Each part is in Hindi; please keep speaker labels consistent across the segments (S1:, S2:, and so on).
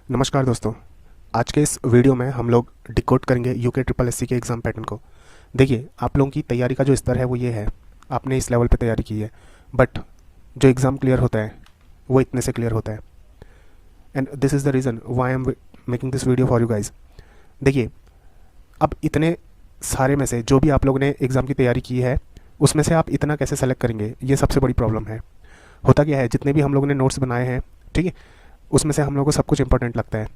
S1: नमस्कार दोस्तों। आज के इस वीडियो में हम लोग डिकोड करेंगे यूके ट्रिपल एससी के एग्ज़ाम पैटर्न को। देखिए, आप लोगों की तैयारी का जो स्तर है वो ये है, आपने इस लेवल पे तैयारी की है, बट जो एग्ज़ाम क्लियर होता है वो इतने से क्लियर होता है। And this is the reason why I am making this video for you guys. देखिए, अब इतने सारे में से जो भी आप लोगों ने एग्ज़ाम की तैयारी की है उसमें से आप इतना कैसे सेलेक्ट करेंगे, ये सबसे बड़ी प्रॉब्लम है। होता क्या है, जितने भी हम लोगों ने नोट्स बनाए हैं, ठीक है, उसमें से हम लोगों को सब कुछ इंपॉर्टेंट लगता है।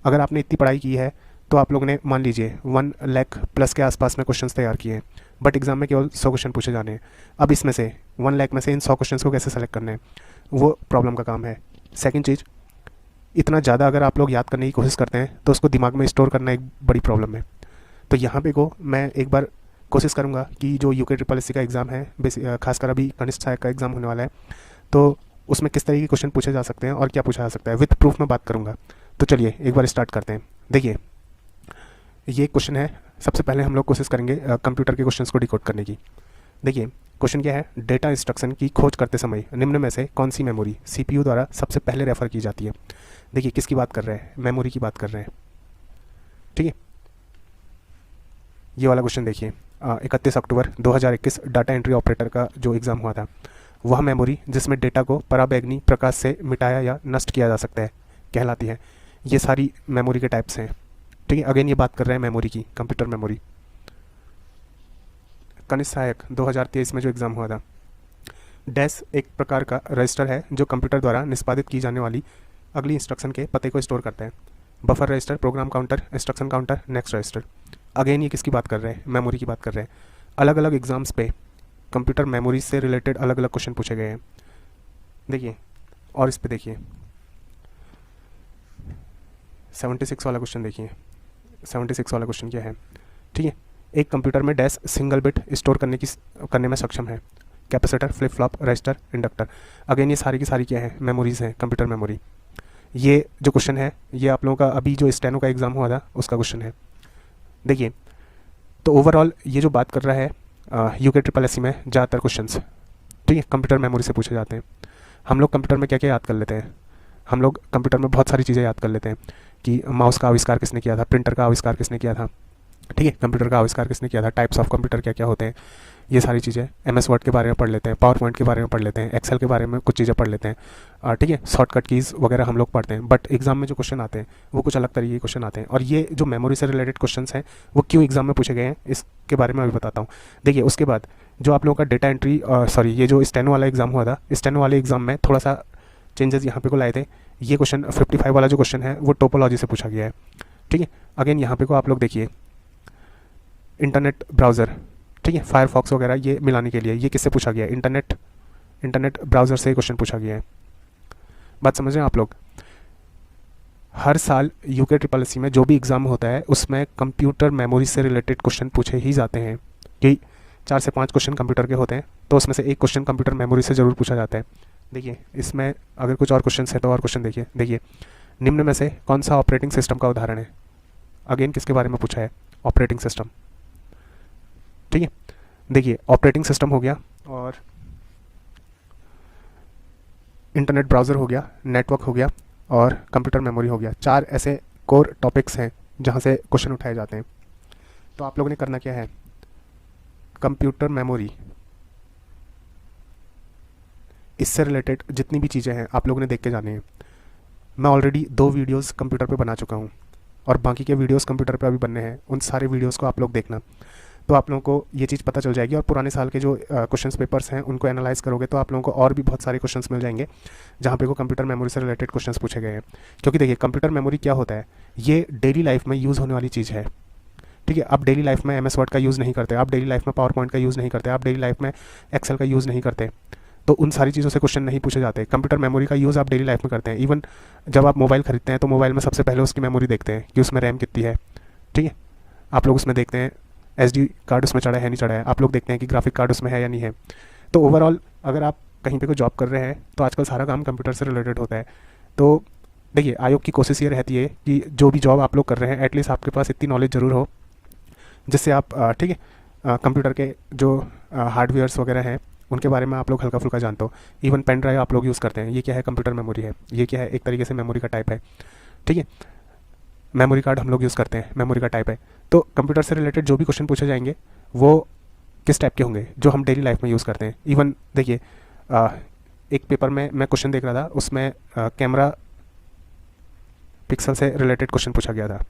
S1: अगर आपने इतनी पढ़ाई की है तो आप लोगों ने मान लीजिए 1 लाख प्लस के आसपास में क्वेश्चंस तैयार किए हैं, बट एग्जाम में केवल 100 क्वेश्चन पूछे जाने हैं। अब इसमें से 1 लाख में से इन 100 क्वेश्चंस को कैसे सेलेक्ट करना है, वो प्रॉब्लम का काम है। सेकंड चीज़, इतना ज़्यादा अगर आप लोग याद करने की कोशिश करते हैं तो उसको दिमाग में स्टोर करना एक बड़ी प्रॉब्लम है। तो यहाँ पे को मैं एक बार कोशिश करूँगा कि जो यूके ट्रिपल एससी का एग्ज़ाम है, खासकर अभी कनिष्ठ सहायक का एग्ज़ाम होने वाला है, तो उसमें किस तरीके के क्वेश्चन पूछे जा सकते हैं और क्या पूछा जा सकता है, विथ प्रूफ में बात करूँगा। तो चलिए एक बार स्टार्ट करते हैं। देखिए, ये क्वेश्चन है। सबसे पहले हम लोग कोशिश करेंगे कंप्यूटर के क्वेश्चंस को डिकोड करने की। देखिए, क्वेश्चन क्या है, डेटा इंस्ट्रक्शन की खोज करते समय निम्न में से कौन सी मेमोरी सीपीयू द्वारा सबसे पहले रेफर की जाती है। देखिए, किसकी बात कर रहे हैं, मेमोरी की बात कर रहे हैं, ठीक है। ये वाला क्वेश्चन देखिए, 31 अक्टूबर 2021 डाटा एंट्री ऑपरेटर का जो एग्ज़ाम हुआ था, वह मेमोरी जिसमें डेटा को पराबैंगनी प्रकाश से मिटाया या नष्ट किया जा सकता है कहलाती है। ये सारी मेमोरी के टाइप्स हैं, ठीक है। अगेन ये बात कर रहे हैं मेमोरी की, कंप्यूटर मेमोरी। कनिष्ठ सहायक 2023 में जो एग्ज़ाम हुआ था, डैश एक प्रकार का रजिस्टर है जो कंप्यूटर द्वारा निष्पादित की जाने वाली अगली इंस्ट्रक्शन के पते को स्टोर करता है। Buffer register, program counter, instruction counter, next register. Again ये किसकी बात कर रहे हैं, मेमोरी की बात कर रहे हैं। अलग अलग एग्जाम्स पे कंप्यूटर मेमोरी से रिलेटेड अलग अलग क्वेश्चन पूछे गए हैं। देखिए, और इस पे देखिए 76 वाला क्वेश्चन देखिए, 76 वाला क्वेश्चन क्या है, ठीक है। एक कंप्यूटर में डैश सिंगल बिट स्टोर करने में सक्षम है। Capacitor, flip flop, register, inductor. Again ये सारी की सारी क्या है, मेमोरीज हैं, कंप्यूटर मेमोरी। ये जो क्वेश्चन है ये आप लोगों का अभी जो स्टेनो का एग्ज़ाम हुआ था उसका क्वेश्चन है। देखिए, तो ओवरऑल ये जो बात कर रहा है, यूके ट्रिपल एससी में ज़्यादातर क्वेश्चंस, ठीक है, कंप्यूटर मेमोरी से पूछे जाते हैं। हम लोग कंप्यूटर में क्या क्या याद कर लेते हैं, हम लोग कंप्यूटर में बहुत सारी चीज़ें याद कर लेते हैं कि माउस का आविष्कार किसने किया था, प्रिंटर का आविष्कार किसने किया था, ठीक है, कंप्यूटर का आविष्कार किसने किया था, टाइप्स ऑफ कंप्यूटर क्या क्या होते हैं, ये सारी चीज़ें। एमएस वर्ड के बारे में पढ़ लेते हैं, पावर पॉइंट के बारे में पढ़ लेते हैं, एक्सेल के बारे में कुछ चीज़ें पढ़ लेते हैं, ठीक है, शॉर्टकट कीज़ वगैरह हम लोग पढ़ते हैं। बट एग्जाम में जो क्वेश्चन आते हैं वो कुछ अलग तरीके के क्वेश्चन आते हैं, और ये जो मेमोरी से रिलेटेड क्वेश्चन हैं वो क्यों एग्जाम में पूछे गए हैं इसके बारे में अभी बताता हूँ। देखिए, उसके बाद जो आप लोगों का डेटा एंट्री, सॉरी, ये जो स्टेनो वाला एग्ज़ाम हुआ था, स्टेनो वाले एग्ज़ाम में थोड़ा सा चेंजेस यहाँ पे को लाए थे। ये क्वेश्चन 55 वाला जो क्वेश्चन है वो टोपोलॉजी से पूछा गया है, ठीक है। अगेन यहाँ पे को आप लोग देखिए, इंटरनेट ब्राउज़र, ठीक है, फायरफॉक्स वगैरह ये मिलाने के लिए ये किससे पूछा गया है, इंटरनेट ब्राउज़र से क्वेश्चन पूछा गया है। बात समझ रहे हैं आप लोग। हर साल यूके ट्रिपल एससी में जो भी एग्ज़ाम होता है उसमें कंप्यूटर मेमोरी से रिलेटेड क्वेश्चन पूछे ही जाते हैं, कि 4 से 5 क्वेश्चन कंप्यूटर के होते हैं, तो उसमें से एक क्वेश्चन कंप्यूटर मेमोरी से ज़रूर पूछा जाता है। देखिए, इसमें अगर कुछ और क्वेश्चन है तो और क्वेश्चन देखिए, निम्न में से कौन सा ऑपरेटिंग सिस्टम का उदाहरण है। अगेन किसके बारे में पूछा है, ऑपरेटिंग सिस्टम, ठीक है। देखिए, ऑपरेटिंग सिस्टम हो गया, और इंटरनेट ब्राउज़र हो गया, नेटवर्क हो गया, और कंप्यूटर मेमोरी हो गया। 4 ऐसे कोर टॉपिक्स हैं जहाँ से क्वेश्चन उठाए जाते हैं। तो आप लोगों ने करना क्या है, कंप्यूटर मेमोरी, इससे रिलेटेड जितनी भी चीज़ें हैं आप लोगों ने देख के जाने हैं। मैं ऑलरेडी 2 वीडियोस कंप्यूटर पे बना चुका हूँ, और बाकी के वीडियोस कंप्यूटर पे अभी बनने हैं। उन सारे वीडियोस को आप लोग देखना, तो आप लोगों को ये चीज़ पता चल जाएगी। और पुराने साल के जो क्वेश्चंस पेपर्स हैं उनको एनालाइज करोगे तो आप लोगों को और भी बहुत सारे क्वेश्चंस मिल जाएंगे जहाँ पे को कंप्यूटर मेमोरी से रिलेटेड क्वेश्चंस पूछे गए हैं। क्योंकि देखिए, कंप्यूटर मेमोरी क्या होता है, ये डेली लाइफ में यूज़ होने वाली चीज़ है, ठीक है। आप डेली लाइफ में एमएस वर्ड का यूज़ नहीं करते, आप डेली लाइफ में पावर पॉइंट का यूज़ नहीं करते, आप डेली लाइफ में एक्सेल का यूज़ नहीं करते, तो उन सारी चीज़ों से क्वेश्चन नहीं पूछे जाते। कंप्यूटर मेमोरी का यूज़ आप डेली लाइफ में करते हैं। इवन जब आप मोबाइल खरीदते हैं तो मोबाइल में सबसे पहले उसकी मेमोरी देखते हैं कि उसमें रैम कितनी है, ठीक है। आप लोग उसमें देखते हैं SD कार्ड उसमें चढ़ा है नहीं चढ़ा है, आप लोग देखते हैं कि ग्राफिक कार्ड उसमें है या नहीं है। तो ओवरऑल अगर आप कहीं पे कोई जॉब कर रहे हैं तो आजकल सारा काम कंप्यूटर से रिलेटेड होता है। तो देखिए, आयोग की कोशिश ये रहती है कि जो भी जॉब आप लोग कर रहे हैं एटलीस्ट आपके पास इतनी नॉलेज ज़रूर हो जिससे आप, ठीक है, कंप्यूटर के जो हार्डवेयर्स वगैरह हैं उनके बारे में आप लोग हल्का फुल्का जानते हो। इवन पेन ड्राइव आप लोग यूज़ करते हैं, ये क्या है, कंप्यूटर मेमोरी है। ये क्या है, एक तरीके से मेमोरी का टाइप है, ठीक है। मेमोरी कार्ड हम लोग यूज़ करते हैं, मेमोरी का टाइप है। तो कंप्यूटर से रिलेटेड जो भी क्वेश्चन पूछे जाएंगे वो किस टाइप के होंगे, जो हम डेली लाइफ में यूज़ करते हैं। इवन देखिए एक पेपर में मैं क्वेश्चन देख रहा था, उसमें कैमरा पिक्सल से रिलेटेड क्वेश्चन पूछा गया था।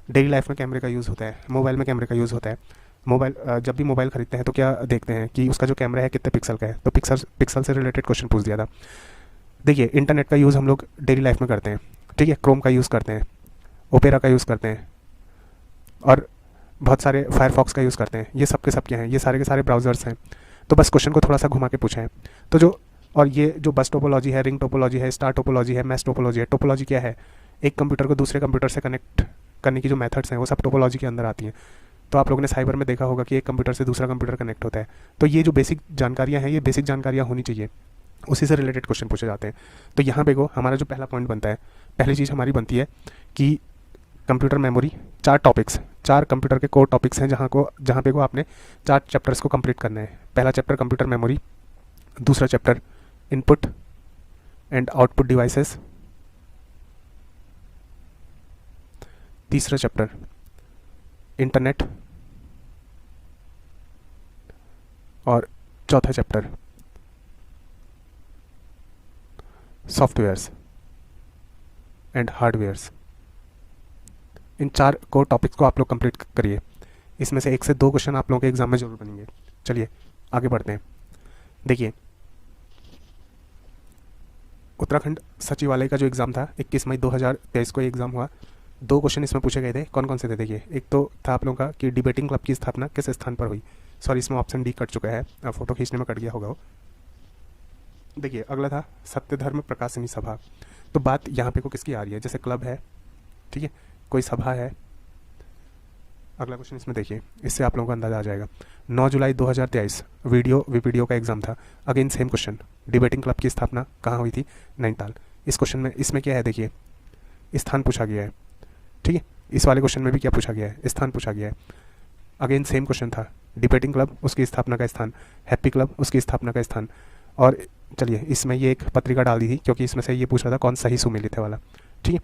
S1: डेली लाइफ में कैमरे का यूज़ होता है, मोबाइल में कैमरे का यूज़ होता है। मोबाइल जब भी मोबाइल खरीदते हैं तो क्या देखते हैं कि उसका जो कैमरा है कितने पिक्सल का है, तो पिक्सल से रिलेटेड क्वेश्चन पूछ दिया था। देखिए इंटरनेट का यूज़ हम लोग डेली लाइफ में करते हैं, ठीक है। क्रोम का यूज़ करते हैं, ओपेरा का यूज़ करते हैं, और बहुत सारे फायरफॉक्स का यूज़ करते हैं। ये सब के सब क्या हैं, ये सारे के सारे ब्राउज़र्स हैं। तो बस क्वेश्चन को थोड़ा सा घुमा के पूछा है। तो जो और ये जो बस टोपोलॉजी है, रिंग टोपोलॉजी है, स्टार टोपोलॉजी है, मैश टोपोलॉजी है। टोपोलॉजी क्या है, एक कंप्यूटर को दूसरे कंप्यूटर से कनेक्ट करने की जो मेथड्स हैं वो सब टोपोलॉजी के अंदर आती हैं। तो आप लोगों ने साइबर में देखा होगा कि एक कंप्यूटर से दूसरा कंप्यूटर कनेक्ट होता है। तो ये जो बेसिक जानकारियाँ हैं, ये बेसिक जानकारियाँ होनी चाहिए, उसी से रिलेटेड क्वेश्चन पूछे जाते हैं। तो यहाँ पे को हमारा जो पहला पॉइंट बनता है, पहली चीज़ हमारी बनती है कि कंप्यूटर मेमोरी, 4 टॉपिक्स, 4 कंप्यूटर के कोर टॉपिक्स हैं जहाँ पे को आपने 4 चैप्टर्स को कंप्लीट करना है। पहला चैप्टर कंप्यूटर मेमोरी, दूसरा chapter input and output devices, तीसरा चैप्टर इंटरनेट, और चौथा chapter softwares and hardwares. In 4 core topics को आप लोग कंप्लीट करिए। इसमें से 1 से 2 क्वेश्चन आप लोगों के एग्जाम में जरूर बनेंगे। चलिए आगे बढ़ते हैं। देखिए उत्तराखंड सचिवालय का जो एग्ज़ाम था 21 मई 2023 को एग्ज़ाम हुआ। 2 क्वेश्चन इसमें पूछे गए थे। कौन कौन से थे देखिए। एक तो था आप लोगों का कि डिबेटिंग क्लब की स्थापना किस स्थान पर हुई। सॉरी, इसमें ऑप्शन डी कट चुका है, फोटो खींचने में कट गया होगा वो। देखिए अगला था सत्य धर्म प्रकाशनी सभा। तो बात यहाँ पे को किसकी आ रही है, जैसे क्लब है, ठीक है, कोई सभा है। अगला क्वेश्चन इसमें देखिए, इससे आप लोगों को अंदाजा आ जाएगा। 9 जुलाई 2023 वीडियो का एग्जाम था। Again same question, debating club की स्थापना कहाँ हुई थी, नैनीताल। इस क्वेश्चन में इसमें क्या है देखिए, स्थान पूछा गया है, ठीक है। इस वाले क्वेश्चन में भी क्या पूछा गया है, स्थान पूछा गया है। अगेन सेम क्वेश्चन था, डिबेटिंग क्लब उसकी स्थापना का स्थान, हैप्पी क्लब उसकी स्थापना का स्थान। और चलिए इसमें ये एक पत्रिका डाल दी थी क्योंकि इसमें से ये पूछ रहा था कौन सही सुमेलित है वाला, ठीक है।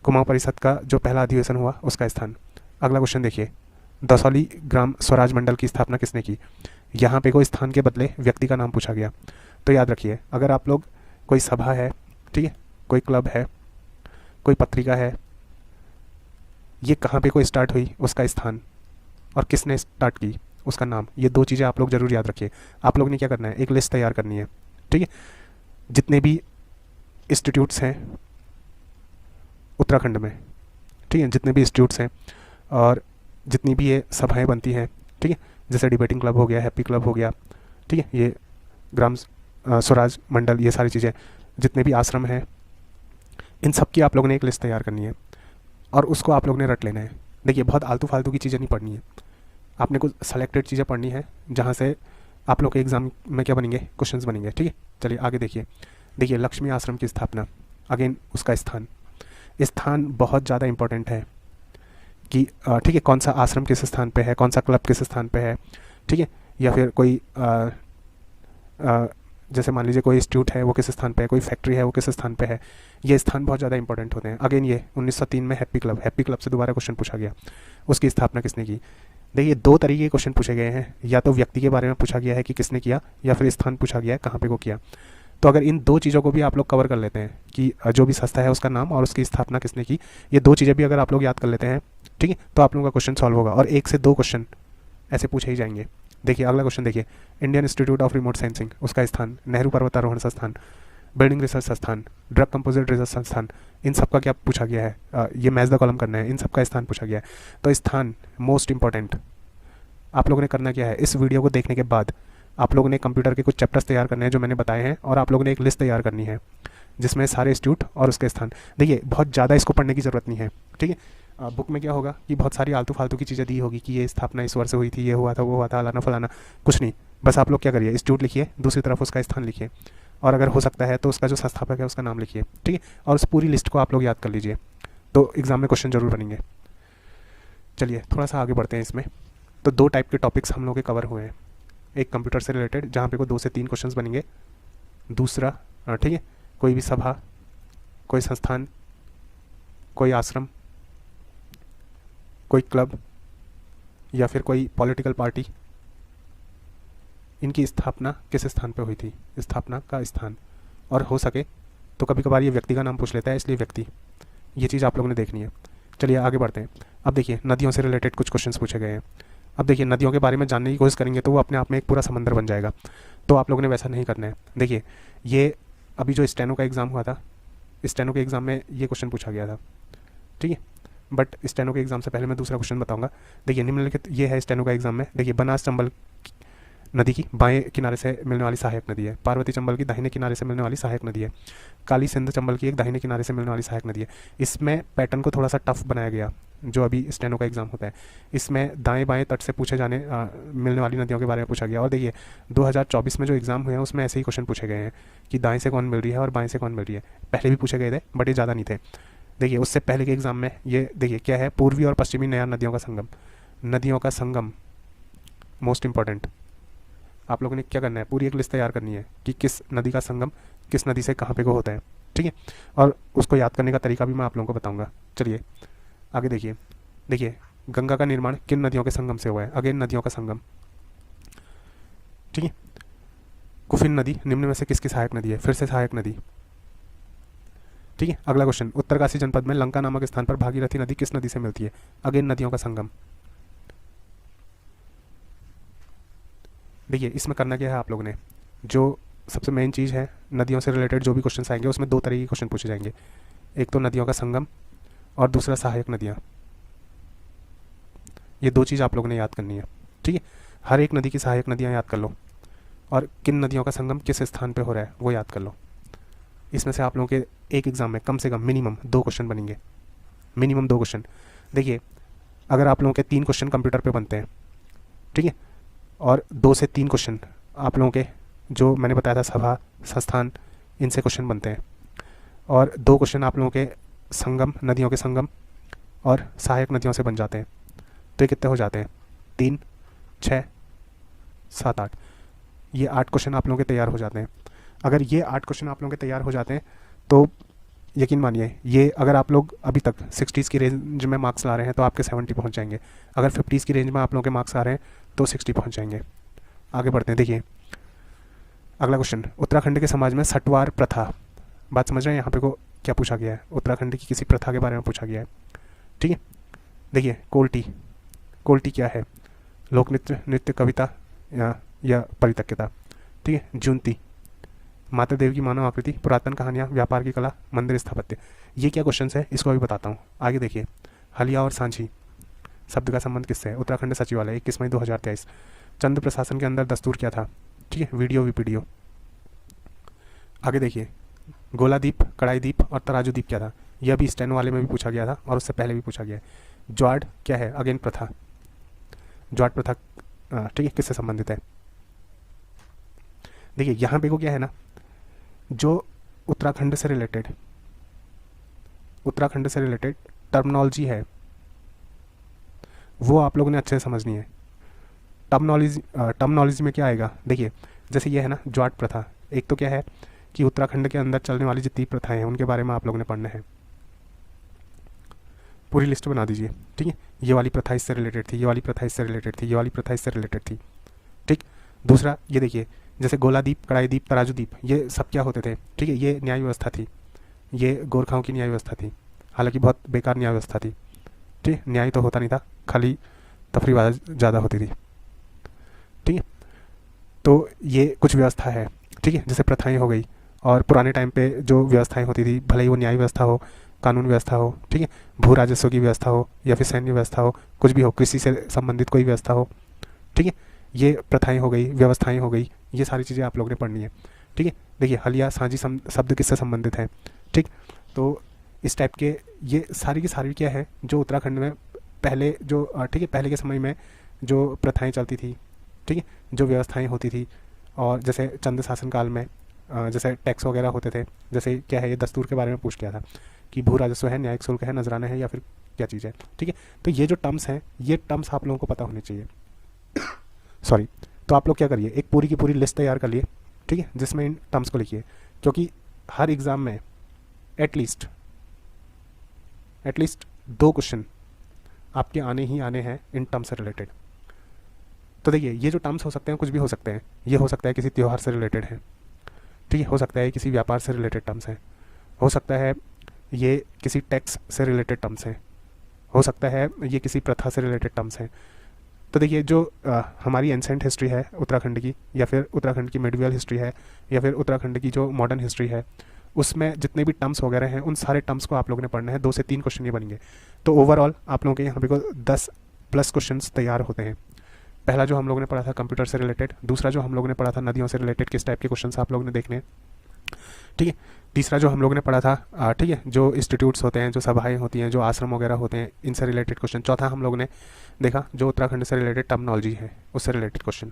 S1: कुमाऊं परिषद का जो पहला अधिवेशन हुआ उसका स्थान। अगला क्वेश्चन देखिए, दसौली ग्राम स्वराज मंडल की स्थापना किसने की। यहाँ पे कोई स्थान के बदले व्यक्ति का नाम पूछा गया। तो याद रखिए, अगर आप लोग कोई सभा है, ठीक है, कोई क्लब है, कोई पत्रिका है, ये कहाँ पे कोई स्टार्ट हुई उसका स्थान, और किसने स्टार्ट की उसका नाम, ये 2 चीज़ें आप लोग जरूर याद रखिए। आप लोग ने क्या करना है, एक लिस्ट तैयार करनी है, ठीक है। जितने भी इंस्टीट्यूट्स हैं उत्तराखंड में, ठीक है, जितने भी इंस्टीट्यूट्स हैं और जितनी भी ये सभाएं बनती हैं, ठीक है, जैसे डिबेटिंग क्लब हो गया, हैप्पी क्लब हो गया, ठीक है, ये ग्राम स्वराज मंडल, ये सारी चीज़ें, जितने भी आश्रम हैं, इन सब की आप लोगों ने एक लिस्ट तैयार करनी है और उसको आप लोग ने रट लेना है। देखिए बहुत आलतू फालतू की चीज़ें नहीं पढ़नी है, आपने कुछ सेलेक्टेड चीज़ें पढ़नी है जहाँ से आप लोग के एग्जाम में क्या बनेंगे, क्वेश्चंस बनेंगे, ठीक है। चलिए आगे देखिए। देखिए लक्ष्मी आश्रम की स्थापना, अगेन उसका स्थान बहुत ज़्यादा इंपॉर्टेंट है कि ठीक है, कौन सा आश्रम किस स्थान पे है, कौन सा क्लब किस स्थान पे है, ठीक है, या फिर कोई जैसे मान लीजिए कोई इंस्टीट्यूट है वो किस स्थान पे है, कोई फैक्ट्री है वो किस स्थान पे है। ये स्थान बहुत ज़्यादा इंपॉर्टेंट होते हैं। अगेन ये 1903 में हैप्पी क्लब से दोबारा क्वेश्चन पूछा गया, उसकी स्थापना किसने की। देखिए 2 तरीके के क्वेश्चन पूछे गए हैं, या तो व्यक्ति के बारे में पूछा गया है कि किसने किया, या फिर स्थान पूछा गया है कहाँ पे को किया। तो अगर इन 2 चीज़ों को भी आप लोग कवर कर लेते हैं कि जो भी संस्था है उसका नाम और उसकी स्थापना किसने की, ये 2 चीज़ें भी अगर आप लोग याद कर लेते हैं, ठीक है, तो आप लोगों का क्वेश्चन सॉल्व होगा। और 1 से 2 क्वेश्चन ऐसे पूछे ही जाएंगे। देखिए अगला क्वेश्चन देखिए, Indian institute of remote sensing उसका स्थान, नेहरू पर्वतारोहण संस्थान, बिल्डिंग रिसर्च संस्थान, ड्रग कंपोजिट रिसर्च संस्थान, इन सब का क्या पूछा गया है, ये मैच द कॉलम करना है, इन सब का स्थान पूछा गया है। तो स्थान मोस्ट इंपॉर्टेंट। आप लोगों ने करना क्या है, इस वीडियो को देखने के बाद आप लोगों ने कंप्यूटर के कुछ चैप्टर्स तैयार करने हैं जो मैंने बताए हैं, और आप लोगों ने एक लिस्ट तैयार करनी है जिसमें सारे इंस्टीट्यूट और उसके स्थान। देखिए बहुत ज़्यादा इसको पढ़ने की ज़रूरत नहीं है, ठीक है। बुक में क्या होगा कि बहुत सारी आलतू फालतू की चीज़ें दी होगी कि ये स्थापना इस वर्ष हुई थी, ये हुआ था, वो हुआ था, फलाना फलाना, कुछ नहीं। बस आप लोग क्या करिए, इंस्टीट्यूट लिखिए, दूसरी तरफ उसका स्थान लिखिए, और अगर हो सकता है तो उसका जो संस्थापक है उसका नाम लिखिए, ठीक है। और उस पूरी लिस्ट को आप लोग याद कर लीजिए, तो एग्ज़ाम में क्वेश्चन जरूर बनेंगे। चलिए थोड़ा सा आगे बढ़ते हैं इसमें। तो 2 टाइप के टॉपिक्स हम लोग के कवर हुए हैं, एक कंप्यूटर से रिलेटेड जहाँ पे को 2 से 3 क्वेश्चंस बनेंगे, दूसरा ठीक है, कोई भी सभा, कोई संस्थान, कोई आश्रम, कोई क्लब या फिर कोई पॉलिटिकल पार्टी, इनकी स्थापना किस स्थान पर हुई थी, स्थापना का स्थान। और हो सके तो कभी कभार ये व्यक्ति का नाम पूछ लेता है, इसलिए व्यक्ति, ये चीज़ आप लोगों ने देखनी है। चलिए आगे बढ़ते हैं। अब देखिए नदियों से रिलेटेड कुछ क्वेश्चंस पूछे गए हैं। अब देखिए नदियों के बारे में जानने की कोशिश करेंगे तो वो अपने आप में एक पूरा समंदर बन जाएगा, तो आप लोगों ने वैसा नहीं करना है। देखिए ये अभी जो स्टेनो का एग्ज़ाम हुआ था, स्टेनो के एग्ज़ाम में ये क्वेश्चन पूछा गया था, ठीक है। बट स्टेनो के एग्ज़ाम से पहले मैं दूसरा क्वेश्चन बताऊंगा। देखिए निम्नलिखित ये है स्टेनो का एग्ज़ाम में। देखिए बनास चंबल नदी की बाएं किनारे से मिलने वाली सहायक नदी है, पार्वती चंबल की दाहिने किनारे से मिलने वाली सहायक नदी है, काली सिंध चंबल की एक दाहिने किनारे से मिलने वाली सहायक नदी है। इसमें पैटर्न को थोड़ा सा टफ बनाया गया, जो अभी स्टेनो का एग्ज़ाम होता है। इसमें दाएं बाएं तट से पूछे जाने मिलने वाली नदियों के बारे में पूछा गया। और देखिए 2024 में जो एग्ज़ाम हुए हैं उसमें ऐसे ही क्वेश्चन पूछे गए हैं कि दाएं से कौन मिल रही है और बाएं से कौन मिल रही है। पहले भी पूछे गए थे बट ये ज़्यादा नहीं थे। देखिए उससे पहले के एग्ज़ाम में ये देखिए क्या है, पूर्वी और पश्चिमी नया नदियों का संगम, नदियों का संगम मोस्ट इंपॉर्टेंट। आप लोगों ने क्या करना है, पूरी एक लिस्ट तैयार करनी है कि किस नदी का संगम किस नदी से कहाँ पे को होता है, ठीक है। और उसको याद करने का तरीका भी मैं आप लोगों को बताऊंगा। चलिए आगे देखिए। देखिए गंगा का निर्माण किन नदियों के संगम से हुआ है, अगेन नदियों का संगम, ठीक है। कुफिन नदी निम्न में से किसकी सहायक नदी है, फिर से सहायक नदी, ठीक है। अगला क्वेश्चन, उत्तरकाशी जनपद में लंका नामक स्थान पर भागीरथी नदी किस नदी से मिलती है, अगेन नदियों का संगम। देखिए इसमें करना क्या है आप लोगों ने, जो सबसे मेन चीज़ है, नदियों से रिलेटेड जो भी क्वेश्चन आएंगे उसमें दो तरह के क्वेश्चन पूछे जाएंगे, एक तो नदियों का संगम और दूसरा सहायक नदियाँ। ये दो चीज़ आप लोगों ने याद करनी है, ठीक है। हर एक नदी की सहायक नदियाँ याद कर लो और किन नदियों का संगम किस स्थान पे हो रहा है वो याद कर लो। इसमें से आप लोगों के एक एग्ज़ाम में कम से कम मिनिमम 2 क्वेश्चन बनेंगे, मिनिमम 2 क्वेश्चन। देखिए अगर आप लोगों के 3 क्वेश्चन कंप्यूटर पे बनते हैं, ठीक है, और 2 से 3 क्वेश्चन आप लोगों के जो मैंने बताया था सभा संस्थान इनसे क्वेश्चन बनते हैं, और 2 क्वेश्चन आप लोगों के संगम, नदियों के संगम और सहायक नदियों से बन जाते हैं, तो ये कितने हो जाते हैं, 3, 6, 7, 8, ये 8 क्वेश्चन आप लोगों के तैयार हो जाते हैं। अगर ये 8 क्वेश्चन आप लोगों के तैयार हो जाते हैं तो यकीन मानिए ये अगर आप लोग अभी तक 60s की रेंज में मार्क्स ला रहे हैं तो आपके 70 पहुंच जाएंगे, अगर 50s की रेंज में आप लोगों के मार्क्स आ रहे हैं तो 60 पहुंच जाएंगे। आगे बढ़ते हैं। देखिए अगला क्वेश्चन, उत्तराखंड के समाज में सटवार प्रथा, बात समझ रहे हैं यहाँ पे को क्या पूछा गया है, उत्तराखंड की किसी प्रथा के बारे में पूछा गया है, ठीक है। देखिए कोल्टी, कोल्टी क्या है, लोक नृत्य, नृत्य, कविता या परितक्यता, ठीक है। जूनती, माता देवी की मानव आकृति, पुरातन कहानियाँ, व्यापार की कला, मंदिर स्थापत्य। ये क्या क्वेश्चन है इसको भी बताता हूँ। आगे देखिए, हलिया और सांझी शब्द का संबंध किससे है, उत्तराखंड सचिवालय 21 मई 2023। चंद्र प्रशासन के अंदर दस्तूर क्या था, ठीक है, वीडियो वीपीडीओ। आगे देखिए, गोला द्वीप, कड़ाई द्वीप और तराजू द्वीप क्या था, यह भी स्टेनो वाले में भी पूछा गया था और उससे पहले भी पूछा गया है। ज्वाड क्या है, अगेन प्रथा, ज्वाड प्रथा, ठीक है, किससे संबंधित है। देखिए यहाँ पे को क्या है ना, जो उत्तराखंड से रिलेटेड टर्मिनोलॉजी है वो आप लोगों ने अच्छे से समझनी है। टर्मिनोलॉजी में क्या आएगा, देखिए जैसे ये है ना जाट प्रथा, एक तो क्या है कि उत्तराखंड के अंदर चलने वाली जितनी प्रथाएं हैं उनके बारे में आप लोगों ने पढ़ना है, पूरी लिस्ट बना दीजिए, ठीक है। ये वाली प्रथा इससे रिलेटेड थी, ये वाली प्रथा इससे रिलेटेड थी, ये वाली प्रथा इससे रिलेटेड थी, ठीक। दूसरा ये देखिए, जैसे गोला द्वीप, कड़ाई द्वीप, तराजू द्वीप, ये सब क्या होते थे, ठीक है, ये न्याय व्यवस्था थी, ये गोरखाओं की न्याय व्यवस्था थी, हालांकि बहुत बेकार न्याय व्यवस्था थी, ठीक, न्याय तो होता नहीं था, खाली तफरीबाजी ज़्यादा होती थी, ठीक है। तो ये कुछ व्यवस्था है, ठीक है, जैसे प्रथाएं हो गई, और पुराने टाइम पे जो व्यवस्थाएं होती थी, भले ही वो न्याय व्यवस्था हो, कानून व्यवस्था हो, ठीक है, भू राजस्व की व्यवस्था हो या फिर सैन्य व्यवस्था हो, कुछ भी हो, कृषि से संबंधित कोई व्यवस्था हो, ठीक है, ये प्रथाएं हो गई, व्यवस्थाएं हो गई, ये सारी चीज़ें आप लोगों ने पढ़नी है, ठीक है। देखिए हलिया सांझी शब्द किससे संबंधित है, ठीक। तो इस टाइप के ये सारी की सारी क्या है जो उत्तराखंड में पहले जो, ठीक है, पहले के समय में जो प्रथाएं चलती थी, ठीक है, जो व्यवस्थाएं होती थी, और जैसे चंद्र शासन काल में जैसे टैक्स वगैरह होते थे, जैसे क्या है ये दस्तूर के बारे में पूछ गया था कि भू राजस्व है, न्यायिक शुल्क है, नजराना है या फिर क्या चीज़ है, ठीक है। तो ये जो टर्म्स हैं, ये टर्म्स आप लोगों को पता होने चाहिए, सॉरी। तो आप लोग क्या करिए, एक पूरी की पूरी लिस्ट तैयार कर लिए, ठीक है, जिसमें इन टर्म्स को लिखिए, क्योंकि हर एग्ज़ाम में एटलीस्ट एटलीस्ट 2 क्वेश्चन आपके आने ही आने हैं इन टर्म से रिलेटेड। तो देखिए, ये जो टर्म्स हो सकते हैं कुछ भी हो सकते हैं। ये हो सकता है किसी त्यौहार से रिलेटेड है, ठीक है, हो सकता है किसी व्यापार से रिलेटेड टर्म्स हैं, हो सकता है ये किसी टैक्स से रिलेटेड टर्म्स हैं, हो सकता है ये किसी प्रथा से रिलेटेड टर्म्स हैं। तो देखिए, जो हमारी एंसेंट हिस्ट्री है उत्तराखंड की, या फिर उत्तराखंड की मेडिवल हिस्ट्री है, या फिर उत्तराखंड की जो मॉडर्न हिस्ट्री है, उसमें जितने भी टर्म्स वगैरह हैं उन सारे टर्म्स को आप लोगों ने पढ़ना है। 2 से 3 क्वेश्चन ये बनेंगे। तो ओवरऑल आप लोगों के यहाँ पे को 10 प्लस क्वेश्चंस तैयार होते हैं। पहला जो हम लोगों ने पढ़ा था कंप्यूटर से रिलेटेड, दूसरा जो हम लोगों ने पढ़ा था नदियों से रिलेटेड, किस टाइप के क्वेश्चंस आप लोगों ने देखने हैं, ठीक है। तीसरा जो हम लोगों ने पढ़ा था ठीक है, जो इंस्टीट्यूट्स होते हैं, जो सभाएं होती हैं, जो आश्रम वगैरह होते हैं, इनसे रिलेटेड क्वेश्चन। चौथा हम लोगों ने देखा जो उत्तराखंड से रिलेटेड टर्मिनोलॉजी है, उससे रिलेटेड क्वेश्चन।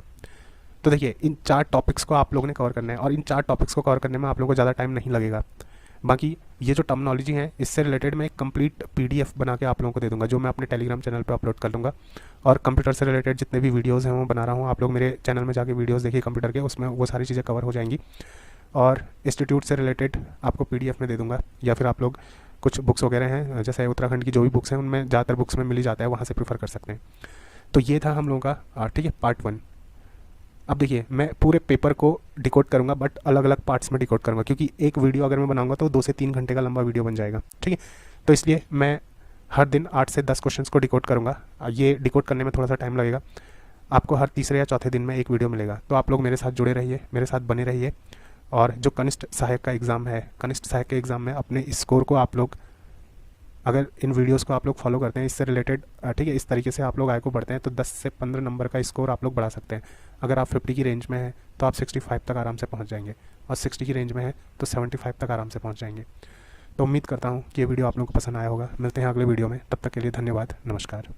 S1: तो देखिए, इन 4 टॉपिक्स को आप लोगों ने कवर करना है, और इन 4 टॉपिक्स को कवर करने में आप लोगों को ज़्यादा टाइम नहीं लगेगा। बाकी ये जो टर्मिनोलॉजी है, इससे रिलेटेड मैं एक कंप्लीट PDF बना के आप लोगों को दे दूंगा, जो मैं अपने टेलीग्राम चैनल पे अपलोड कर दूंगा। और कंप्यूटर से रिलेटेड जितने भी वीडियोस हैं वो बना रहा हूँ, आप लोग मेरे चैनल में जाके वीडियोस देखिए कंप्यूटर के, उसमें वो सारी चीज़ें कवर हो जाएंगी। और इंस्टीट्यूट से रिलेटेड आपको PDF में दे दूंगा, या फिर आप लोग कुछ बुक्स वगैरह हैं, जैसे उत्तराखंड की जो भी बुक्स हैं उनमें ज़्यादातर बुक्स में मिल ही जाता है, वहाँ से प्रीफर कर सकते हैं। तो ये था हम लोगों का ठीक है पार्ट 1। अब देखिए, मैं पूरे पेपर को डिकोड करूंगा, बट अलग अलग पार्ट्स में डिकोड करूंगा, क्योंकि एक वीडियो अगर मैं बनाऊंगा तो 2 से 3 घंटे का लंबा वीडियो बन जाएगा, ठीक है। तो इसलिए मैं हर दिन 8 से 10 क्वेश्चंस को डिकोड करूंगा। ये डिकोड करने में थोड़ा सा टाइम लगेगा। आपको हर तीसरे या चौथे दिन में एक वीडियो मिलेगा। तो आप लोग मेरे साथ जुड़े रहिए, मेरे साथ बने रहिए। और जो कनिष्ठ सहायक का एग्ज़ाम है, कनिष्ठ सहायक के एग्ज़ाम में अपने स्कोर को आप लोग, अगर इन वीडियोस को आप लोग फॉलो करते हैं इससे रिलेटेड, ठीक है, इस तरीके से आप लोग आगे को बढ़ते हैं, तो 10 से 15 नंबर का स्कोर आप लोग बढ़ा सकते हैं। अगर आप 50 की रेंज में हैं तो आप 65 तक आराम से पहुंच जाएंगे, और 60 की रेंज में है तो 75 तक आराम से पहुंच जाएंगे। तो उम्मीद करता हूं कि ये वीडियो आप लोगों को पसंद आया होगा। मिलते हैं अगले वीडियो में, तब तक के लिए धन्यवाद, नमस्कार।